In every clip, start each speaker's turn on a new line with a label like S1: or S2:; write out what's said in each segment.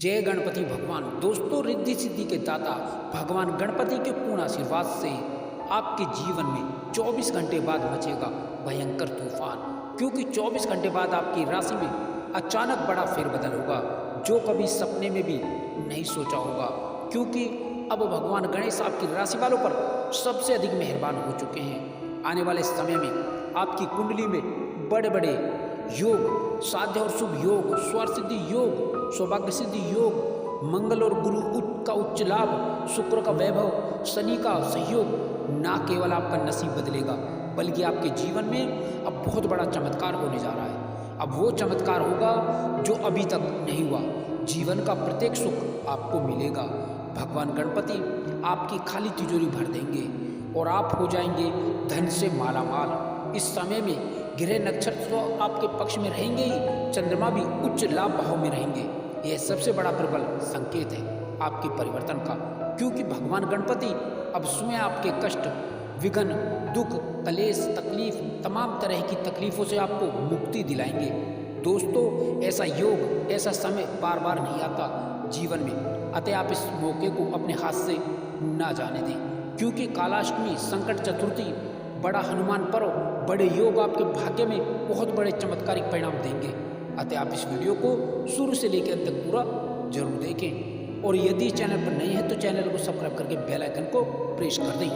S1: जय गणपति भगवान। दोस्तों, रिद्धि सिद्धि के दाता भगवान गणपति के पूर्ण आशीर्वाद से आपके जीवन में 24 घंटे बाद मचेगा भयंकर तूफान, क्योंकि 24 घंटे बाद आपकी राशि में अचानक बड़ा फेरबदल होगा जो कभी सपने में भी नहीं सोचा होगा। क्योंकि अब भगवान गणेश आपकी राशि वालों पर सबसे अधिक मेहरबान हो चुके हैं। आने वाले समय में आपकी कुंडली में बड़े बड़े योग, साध्य और शुभ योग, स्वर सिद्धि योग, सौभाग्य सिद्धि योग, मंगल और गुरु का उच्च लाभ, शुक्र का वैभव, शनि का सहयोग, ना केवल आपका नसीब बदलेगा बल्कि आपके जीवन में अब बहुत बड़ा चमत्कार होने जा रहा है। अब वो चमत्कार होगा जो अभी तक नहीं हुआ। जीवन का प्रत्येक सुख आपको मिलेगा। भगवान गणपति आपकी खाली तिजोरी भर देंगे और आप हो जाएंगे धन से मालामाल। इस समय में ग्रह नक्षत्र तो आपके पक्ष में रहेंगे ही, चंद्रमा भी उच्च लाभ भाव में रहेंगे। यह सबसे बड़ा प्रबल संकेत है आपके परिवर्तन का, क्योंकि भगवान गणपति अब स्वयं आपके कष्ट, विघ्न, दुख, कलेश, तकलीफ, तमाम तरह की तकलीफों से आपको मुक्ति दिलाएंगे। दोस्तों, ऐसा योग, ऐसा समय बार बार नहीं आता जीवन में, अतः आप इस मौके को अपने हाथ से ना जाने दें, क्योंकि कालाष्टमी, संकट चतुर्थी, बड़ा हनुमान पर्व, बड़े योग आपके भाग्य में बहुत बड़े चमत्कारिक परिणाम देंगे। अतः आप इस वीडियो को शुरू से लेकर अंत तक पूरा जरूर देखें, और यदि चैनल पर नहीं है तो चैनल को सब्सक्राइब करके बेल आइकन को प्रेस कर दें।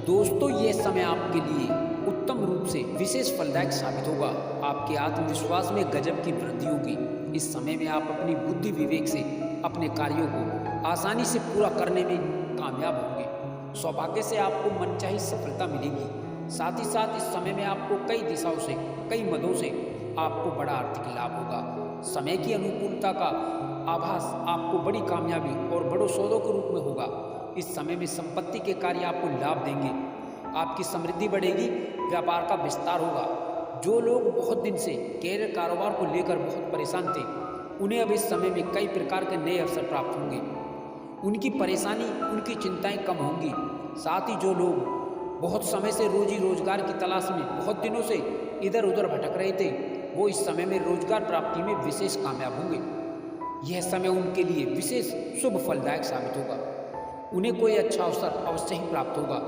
S1: दोस्तों, ये समय आपके लिए उत्तम रूप से विशेष फलदायक साबित होगा। आपके आत्मविश्वास में गजब की वृद्धि होगी। इस समय में आप अपनी बुद्धि विवेक से अपने कार्यों को आसानी से पूरा करने में कामयाब होंगे। सौभाग्य से आपको मनचाही सफलता मिलेगी। साथ ही साथ इस समय में आपको कई दिशाओं से, कई मदों से आपको बड़ा आर्थिक लाभ होगा। समय की अनुकूलता का आभास आपको बड़ी कामयाबी और बड़ों सौदों के रूप में होगा। इस समय में संपत्ति के कार्य आपको लाभ देंगे। आपकी समृद्धि बढ़ेगी, व्यापार का विस्तार होगा। जो लोग बहुत दिन से कैरियर कारोबार को लेकर बहुत परेशान थे, उन्हें अब इस समय में कई प्रकार के नए अवसर प्राप्त होंगे। उनकी परेशानी, उनकी चिंताएं कम होंगी। साथ ही जो लोग बहुत समय से रोजी रोजगार की तलाश में बहुत दिनों से इधर उधर भटक रहे थे, वो इस समय में रोजगार प्राप्ति में विशेष कामयाब होंगे। यह समय उनके लिए विशेष शुभ फलदायक साबित होगा। उन्हें कोई अच्छा अवसर अवश्य ही प्राप्त होगा।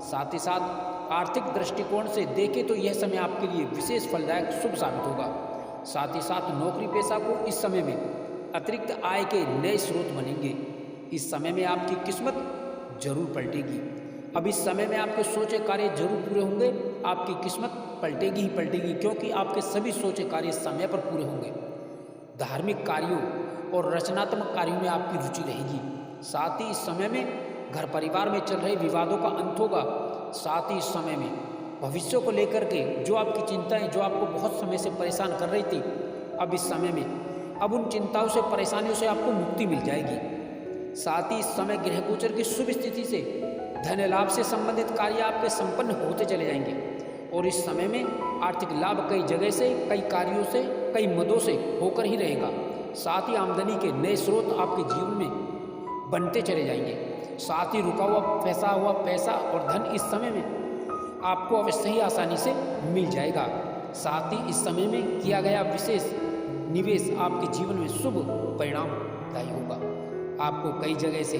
S1: साथ ही साथ आर्थिक दृष्टिकोण से देखें तो यह समय आपके लिए विशेष फलदायक शुभ साबित होगा। साथ ही साथ नौकरी पेशा को इस समय में अतिरिक्त आय के नए स्रोत बनेंगे। इस समय में आपकी किस्मत जरूर पलटेगी। अब इस समय में आपके सोचे कार्य जरूर पूरे होंगे। आपकी किस्मत पलटेगी ही पलटेगी, क्योंकि आपके सभी सोचे कार्य समय पर पूरे होंगे। धार्मिक कार्यों और रचनात्मक कार्यों में आपकी रुचि रहेगी। साथ ही इस समय में घर परिवार में चल रहे विवादों का अंत होगा। साथ ही इस समय में भविष्य को लेकर के जो आपकी चिंताएं, जो आपको बहुत समय से परेशान कर रही थी, अब इस समय में अब उन चिंताओं से, परेशानियों से आपको मुक्ति मिल जाएगी। साथ ही इस समय ग्रह गोचर की शुभ स्थिति से धन लाभ से संबंधित कार्य आपके संपन्न होते चले जाएंगे, और इस समय में आर्थिक लाभ कई जगह से, कई कार्यों से, कई मदों से होकर ही रहेगा। साथ ही आमदनी के नए स्रोत आपके जीवन में बनते चले जाएंगे। साथ ही रुका हुआ फंसा हुआ पैसा और धन इस समय में आपको अवश्य ही आसानी से मिल जाएगा। साथ ही इस समय में किया गया विशेष निवेश आपके जीवन में शुभ परिणामदायी होगा। आपको कई जगह से,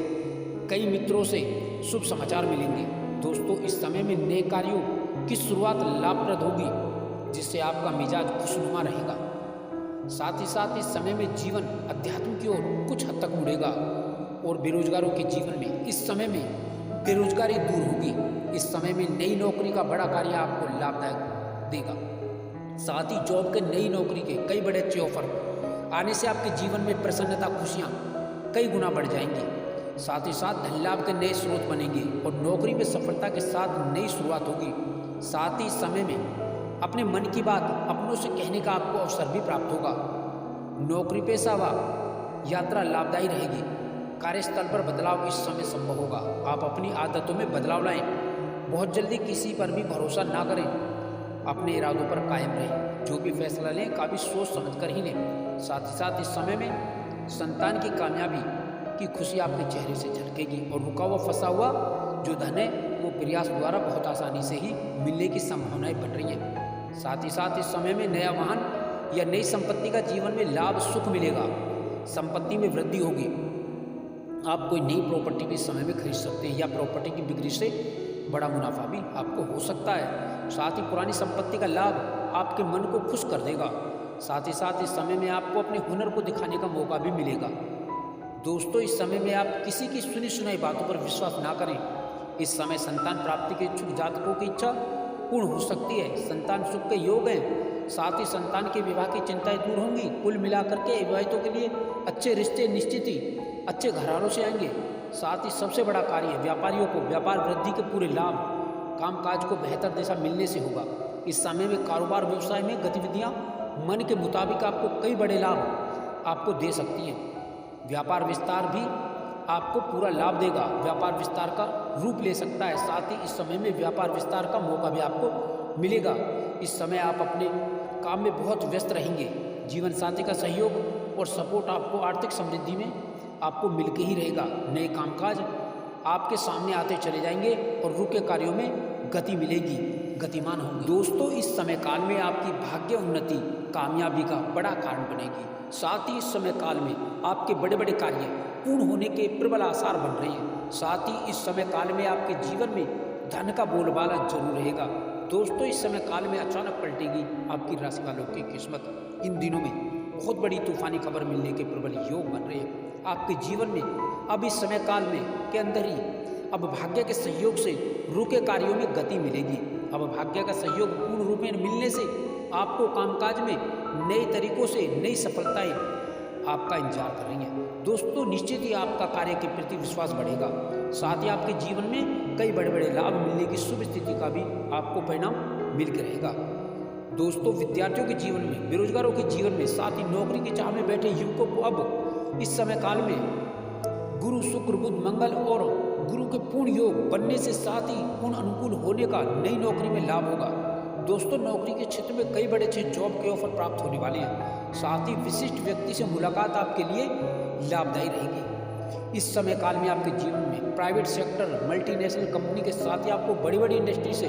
S1: कई मित्रों से शुभ समाचार मिलेंगे। दोस्तों, इस समय में नए कार्यों की शुरुआत लाभप्रद होगी, जिससे आपका मिजाज खुशनुमा रहेगा। साथ ही साथ इस समय में जीवन अध्यात्म की ओर कुछ हद तक मुड़ेगा, और बेरोजगारों के जीवन में इस समय में बेरोजगारी दूर होगी। इस समय में नई नौकरी का बड़ा कार्य आपको लाभदायक देगा। साथ ही जॉब के, नई नौकरी के कई बड़े अच्छे ऑफर आने से आपके जीवन में प्रसन्नता, खुशियाँ कई गुना बढ़ जाएंगी। साथ ही साथ धन लाभ के नए स्रोत बनेंगे और नौकरी में सफलता के साथ नई शुरुआत होगी। साथ ही इस समय में अपने मन की बात अपनों से कहने का आपको अवसर भी प्राप्त होगा। नौकरी पेशा व यात्रा लाभदायी रहेगी। कार्यस्थल पर बदलाव इस समय संभव होगा। आप अपनी आदतों में बदलाव लाएं। बहुत जल्दी किसी पर भी भरोसा ना करें। अपने इरादों पर कायम रहें। जो भी फैसला लें काफ़ी सोच समझ कर ही लें। साथ ही साथ इस समय में संतान की कामयाबी की खुशी आपके चेहरे से झलकेगी, और रुका हुआ फंसा हुआ जो धन है वो प्रयास द्वारा बहुत आसानी से ही मिलने की संभावनाएं बन रही हैं। साथ ही साथ इस समय में नया वाहन या नई संपत्ति का जीवन में लाभ सुख मिलेगा। संपत्ति में वृद्धि होगी। आप कोई नई प्रॉपर्टी भी इस समय में खरीद सकते हैं या प्रॉपर्टी की बिक्री से बड़ा मुनाफा भी आपको हो सकता है। साथ ही पुरानी संपत्ति का लाभ आपके मन को खुश कर देगा। साथ ही साथ इस समय में आपको अपने हुनर को दिखाने का मौका भी मिलेगा। दोस्तों, इस समय में आप किसी की सुनी सुनाई बातों पर विश्वास ना करें। इस समय संतान प्राप्ति के इच्छुक जातकों की इच्छा पूर्ण हो सकती है। संतान सुख के योग हैं। साथ ही संतान के विवाह की चिंताएं दूर होंगी। कुल मिलाकर के विवाहितों के लिए अच्छे रिश्ते निश्चित ही अच्छे घरानों से आएंगे। साथ ही सबसे बड़ा कार्य व्यापारियों को व्यापार वृद्धि के पूरे लाभ कामकाज को बेहतर दिशा मिलने से होगा। इस समय में कारोबार व्यवसाय में गतिविधियां मन के मुताबिक आपको कई बड़े लाभ आपको दे सकती हैं। व्यापार विस्तार भी आपको पूरा लाभ देगा। व्यापार विस्तार का रूप ले सकता है। साथ ही इस समय में व्यापार विस्तार का मौका भी आपको मिलेगा। इस समय आप अपने काम में बहुत व्यस्त रहेंगे। जीवन साथी का सहयोग और सपोर्ट आपको आर्थिक समृद्धि में आपको मिल के ही रहेगा। नए कामकाज आपके सामने आते चले जाएंगे और रुके कार्यों में गति मिलेगी, गतिमान होंगे। दोस्तों, इस समय काल में आपकी भाग्य उन्नति कामयाबी का बड़ा कारण बनेगी। साथ ही इस समय काल में आपके बड़े बड़े कार्य पूर्ण होने के प्रबल आसार बन रहे हैं। साथ ही इस समय काल में आपके जीवन में धन का बोलबाला जरूर रहेगा। दोस्तों, इस समय काल में अचानक पलटेगी आपकी राशि वालों की किस्मत। इन दिनों में बहुत बड़ी तूफानी खबर मिलने के प्रबल योग बन रहे हैं आपके जीवन में। अब इस समय काल में के अंदर ही अब भाग्य के सहयोग से रुके कार्यों में गति मिलेगी। अब भाग्य का सहयोग पूर्ण रूप में मिलने से आपको कामकाज में नए तरीकों से नई सफलताएं आपका इंतजार कर रही हैं। दोस्तों, निश्चित ही आपका कार्य के प्रति विश्वास बढ़ेगा। साथ ही आपके जीवन में कई बड़े बड़े लाभ मिलने की शुभ स्थिति का भी आपको परिणाम मिल के रहेगा। दोस्तों, विद्यार्थियों के जीवन में, बेरोजगारों के जीवन में, साथ ही नौकरी की चाह में बैठे युवकों को अब इस समय काल में गुरु शुक्र बुध मंगल और गुरु के पूर्ण योग बनने से साथ ही पूर्ण अनुकूल होने का नई नौकरी में लाभ होगा। दोस्तों, नौकरी के क्षेत्र में कई बड़े अच्छे जॉब के ऑफर प्राप्त होने वाले हैं। साथ ही विशिष्ट व्यक्ति से मुलाकात आपके लिए लाभदायी रहेगी। इस समय काल में आपके जीवन में प्राइवेट सेक्टर, मल्टीनेशनल कंपनी के साथ ही आपको बड़ी बड़ी इंडस्ट्री से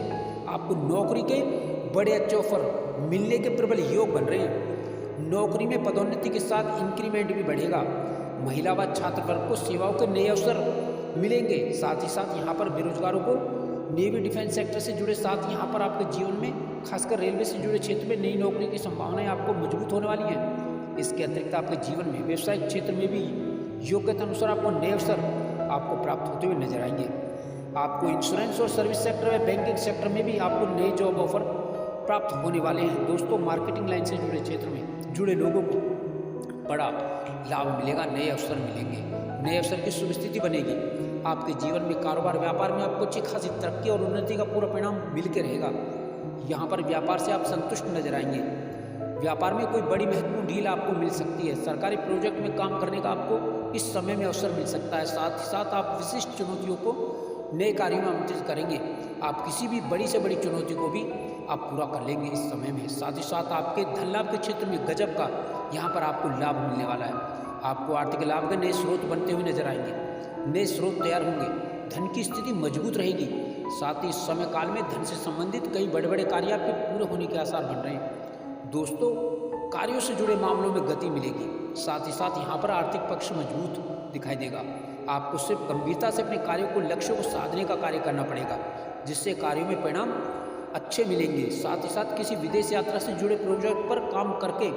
S1: आपको नौकरी के बड़े अच्छे ऑफर मिलने के प्रबल योग बन रहे हैं। नौकरी में पदोन्नति के साथ इंक्रीमेंट भी बढ़ेगा। महिला व छात्र वर्ग को सेवाओं के नए अवसर मिलेंगे। साथ ही साथ यहाँ पर बेरोजगारों को नेवी डिफेंस सेक्टर से जुड़े, साथ यहाँ पर आपके जीवन में खासकर रेलवे से जुड़े क्षेत्र में नई नौकरी की संभावनाएं आपको मजबूत होने वाली हैं। इसके अतिरिक्त आपके जीवन में व्यवसायिक क्षेत्र में भी योग्यता अनुसार आपको नए अवसर आपको प्राप्त होते हुए नजर आएंगे। आपको इंश्योरेंस और सर्विस सेक्टर में, बैंकिंग सेक्टर में भी आपको नए जॉब ऑफर प्राप्त होने वाले हैं। दोस्तों, मार्केटिंग लाइन से जुड़े क्षेत्र में जुड़े लोगों को बड़ा लाभ मिलेगा, नए अवसर मिलेंगे, नए अवसर की शुभ स्थिति बनेगी। आपके जीवन में कारोबार व्यापार में आपको अच्छी खासी तरक्की और उन्नति का पूरा परिणाम मिल के रहेगा। यहाँ पर व्यापार से आप संतुष्ट नजर आएंगे। व्यापार में कोई बड़ी महत्वपूर्ण डील आपको मिल सकती है। सरकारी प्रोजेक्ट में काम करने का आपको इस समय में अवसर मिल सकता है। साथ ही साथ आप विशिष्ट चुनौतियों को नए कार्यों में आमंत्रित करेंगे। आप किसी भी बड़ी से बड़ी चुनौती को भी आप पूरा कर लेंगे इस समय में। साथ ही साथ आपके धन लाभ के क्षेत्र में गजब का यहाँ पर आपको लाभ मिलने वाला है। आपको आर्थिक लाभ के नए स्रोत बनते हुए नजर आएंगे, नए स्रोत तैयार होंगे, धन की स्थिति मजबूत रहेगी। साथ ही इस समय काल में धन से संबंधित कई बड़े बड़े कार्य आपके पूरे होने के आसार बन रहे हैं। दोस्तों, कार्यों से जुड़े मामलों में गति मिलेगी। साथ ही साथ यहाँ पर आर्थिक पक्ष मजबूत दिखाई देगा। आपको सिर्फ गंभीरता से अपने कार्यों को, लक्ष्यों को साधने का कार्य करना पड़ेगा, जिससे कार्यों में परिणाम अच्छे मिलेंगे। साथ ही साथ किसी विदेश यात्रा से जुड़े प्रोजेक्ट पर काम करके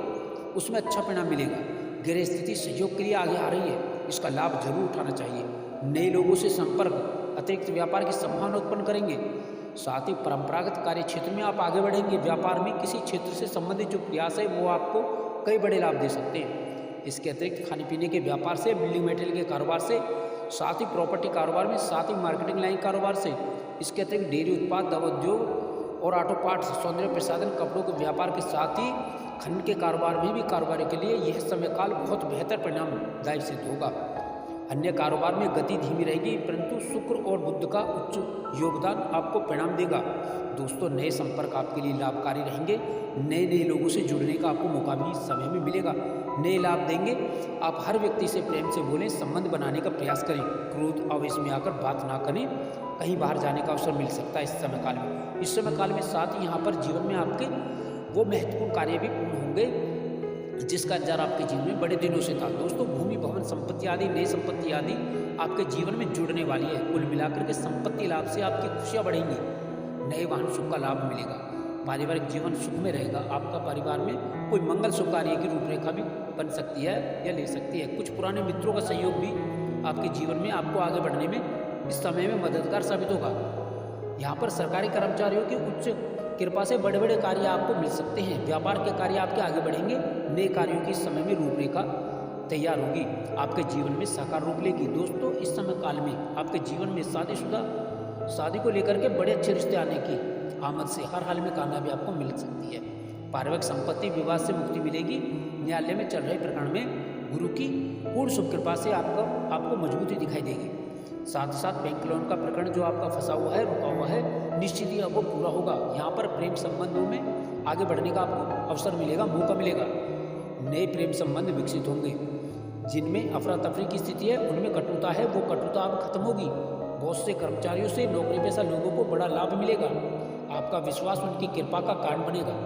S1: उसमें अच्छा परिणाम मिलेगा। गृह स्थिति सहयोग के लिए आगे आ रही है, इसका लाभ जरूर उठाना चाहिए। नए लोगों से संपर्क अतिरिक्त व्यापार की संभावना उत्पन्न करेंगे। साथ ही परंपरागत कार्य क्षेत्र में आप आगे बढ़ेंगे। व्यापार में किसी क्षेत्र से संबंधित जो प्रयास है वो आपको कई बड़े लाभ दे सकते हैं। इसके अतिरिक्त खाने पीने के व्यापार से, बिल्डिंग मटेरियल के कारोबार से, साथ ही प्रॉपर्टी कारोबार में, साथ ही मार्केटिंग लाइन कारोबार से, इसके अतिरिक्त डेयरी उत्पाद, दवा उद्योग और ऑटो पार्ट्स, सौंदर्य प्रसाधन, कपड़ों के व्यापार के साथ ही खंड के कारोबार में भी कारोबारी के लिए यह समय काल बहुत बेहतर परिणामदायी सिद्ध होगा। अन्य कारोबार में गति धीमी रहेगी, परंतु शुक्र और बुध का उच्च योगदान आपको परिणाम देगा। दोस्तों, नए संपर्क आपके लिए लाभकारी रहेंगे। नए नए लोगों से जुड़ने का आपको मौका भी इस समय में मिलेगा, नए लाभ देंगे। आप हर व्यक्ति से प्रेम से बोलें, संबंध बनाने का प्रयास करें। क्रोध आवेश में आकर बात ना करें। कहीं बाहर जाने का अवसर मिल सकता है इस समय काल में। इस समय काल में साथ ही यहाँ पर जीवन में आपके वो महत्वपूर्ण कार्य भी पूर्ण होंगे जिसका इंतजार आपके जीवन में बड़े दिनों से था। दोस्तों, भूमि, भवन, संपत्ति आदि, नई संपत्ति आदि आपके जीवन में जुड़ने वाली है। कुल मिलाकर के संपत्ति लाभ से आपकी खुशियां बढ़ेंगी। नए वाहन सुख का लाभ मिलेगा। पारिवारिक जीवन सुख में रहेगा। आपका परिवार में कोई मंगल शुभ कार्य की रूपरेखा भी बन सकती है या ले सकती है। कुछ पुराने मित्रों का सहयोग भी आपके जीवन में आपको आगे बढ़ने में इस समय में मददगार साबित होगा। यहाँ पर सरकारी कर्मचारियों की उच्च कृपा से बड़े बड़े कार्य आपको मिल सकते हैं। व्यापार के कार्य आपके आगे बढ़ेंगे। नए कार्यों की इस समय में रूपरेखा तैयार होगी, आपके जीवन में साकार रूप लेगी। दोस्तों, इस समय काल में आपके जीवन में शादी को लेकर के बड़े अच्छे रिश्ते आने की आमद से हर हाल में कामयाबी आपको मिल सकती है। पारिवारिक संपत्ति विवाद से मुक्ति मिलेगी। न्यायालय में चल रहे प्रकरण में गुरु की पूर्ण शुभ कृपा से आपको मजबूती दिखाई देगी। साथ ही साथ बैंक लोन का प्रकरण जो आपका फंसा हुआ है, रुका हुआ है, निश्चित ही अब वो पूरा होगा। यहाँ पर प्रेम संबंधों में आगे बढ़ने का आपको अवसर मिलेगा, मौका मिलेगा। नए प्रेम संबंध विकसित होंगे। जिनमें अफरा तफरी की स्थिति है, उनमें कटुता है, वो कटुता अब खत्म होगी। बहुत से कर्मचारियों से, नौकरी पेशा लोगों को बड़ा लाभ मिलेगा। आपका विश्वास उनकी कृपा का कारण बनेगा।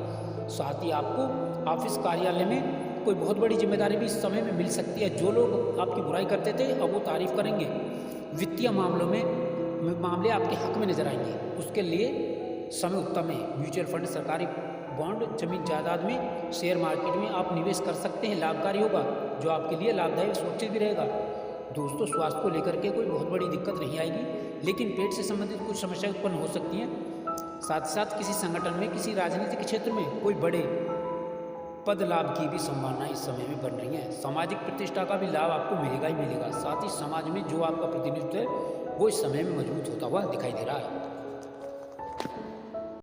S1: साथ ही आपको ऑफिस कार्यालय में कोई बहुत बड़ी जिम्मेदारी भी इस समय में मिल सकती है। जो लोग आपकी बुराई करते थे, अब वो तारीफ करेंगे। वित्तीय मामले आपके हक में नजर आएंगे। उसके लिए समय उत्तम है। म्यूचुअल फंड, सरकारी बॉन्ड, जमीन जायदाद में, शेयर मार्केट में आप निवेश कर सकते हैं। लाभकारी होगा, जो आपके लिए लाभदायक सुरक्षित भी रहेगा। दोस्तों, स्वास्थ्य को लेकर के कोई बहुत बड़ी दिक्कत नहीं आएगी, लेकिन पेट से संबंधित कुछ समस्याएं उत्पन्न हो सकती हैं। साथ ही साथ किसी संगठन में, किसी राजनीतिक क्षेत्र में कोई बड़े पद लाभ की भी संभावना इस समय में बन रही है। सामाजिक प्रतिष्ठा का भी लाभ आपको मिलेगा ही मिलेगा। साथ ही समाज में जो आपका प्रतिनिधित्व है वो इस समय में मजबूत होता हुआ दिखाई दे रहा है।